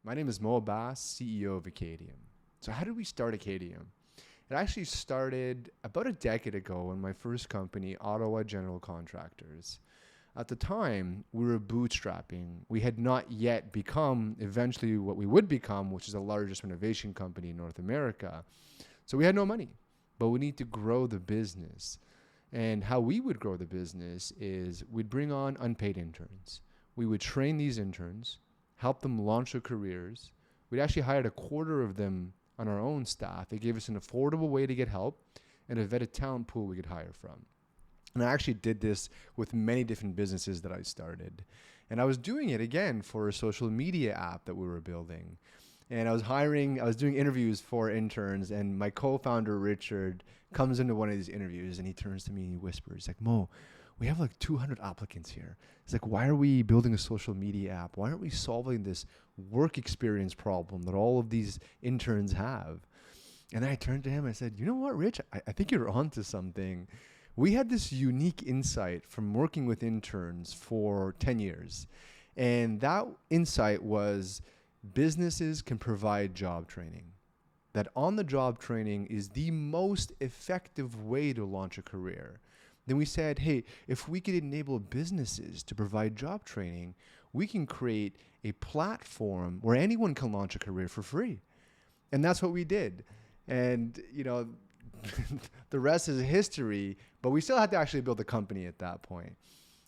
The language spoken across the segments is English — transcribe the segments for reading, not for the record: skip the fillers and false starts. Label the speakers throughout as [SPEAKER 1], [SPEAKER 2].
[SPEAKER 1] My name is Moe Abbas, CEO of Acadium. So how did we start Acadium? It actually started about a decade ago when my first company, Ottawa General Contractors. At the time, we were bootstrapping. We had not yet become eventually what we would become, which is the largest renovation company in North America. So we had no money, but we need to grow the business. And how we would grow the business is we'd bring on unpaid interns. We would train these interns, help them launch their careers. We'd actually hired a quarter of them on our own staff. It gave us an affordable way to get help and a vetted talent pool we could hire from. And I actually did this with many different businesses that I started. And I was doing it again for a social media app that we were building. And I was doing interviews for interns, and my co-founder, Richard, comes into one of these interviews and he turns to me and he whispers, like, Mo, we have like 200 applicants here. He's like, why are we building a social media app? Why aren't we solving this work experience problem that all of these interns have? And then I turned to him and I said, you know what, Rich, I think you're onto something. We had this unique insight from working with interns for 10 years. And that insight was businesses can provide job training. That on-the-job training is the most effective way to launch a career. Then we said, hey, if we could enable businesses to provide job training, we can create a platform where anyone can launch a career for free. And that's what we did. And, you know, the rest is history, but we still had to actually build a company at that point.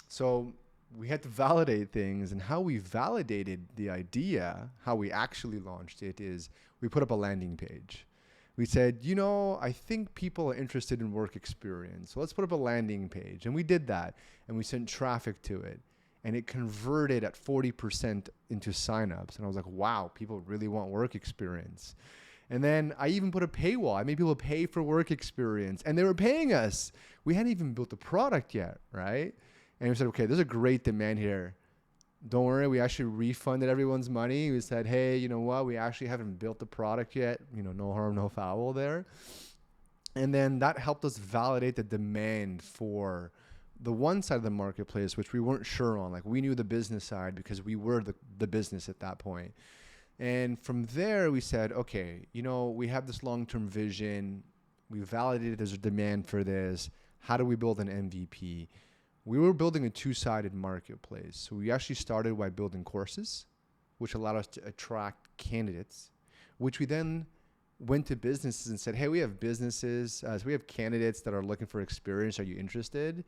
[SPEAKER 1] So we had to validate things, and how we validated the idea, how we actually launched it, is we put up a landing page. We said, you know, I think people are interested in work experience, so let's put up a landing page. And we did that, and we sent traffic to it, and it converted at 40% into signups. And I was like, wow, people really want work experience. And then I even put a paywall. I made people pay for work experience, and they were paying us. We hadn't even built the product yet, right? And we said, okay, there's a great demand here. Don't worry, we actually refunded everyone's money. We said, hey, you know what? We actually haven't built the product yet. You know, no harm, no foul there. And then that helped us validate the demand for the one side of the marketplace, which we weren't sure on. Like, we knew the business side because we were the business at that point. And from there, we said, okay, you know, we have this long-term vision. We validated there's a demand for this. How do we build an MVP? We were building a two-sided marketplace. So we actually started by building courses, which allowed us to attract candidates, which we then went to businesses and said, hey, we have businesses. So we have candidates that are looking for experience. Are you interested?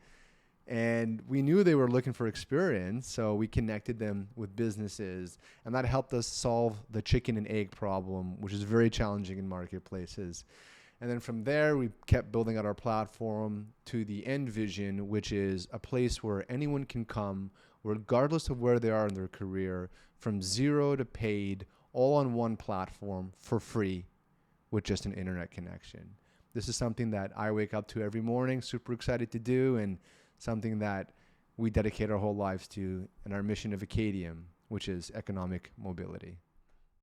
[SPEAKER 1] And we knew they were looking for experience, so we connected them with businesses. And that helped us solve the chicken and egg problem, which is very challenging in marketplaces. And then from there, we kept building out our platform to the end vision, which is a place where anyone can come, regardless of where they are in their career, from zero to paid, all on one platform for free with just an internet connection. This is something that I wake up to every morning, super excited to do, and something that we dedicate our whole lives to in our mission of Acadium, which is economic mobility.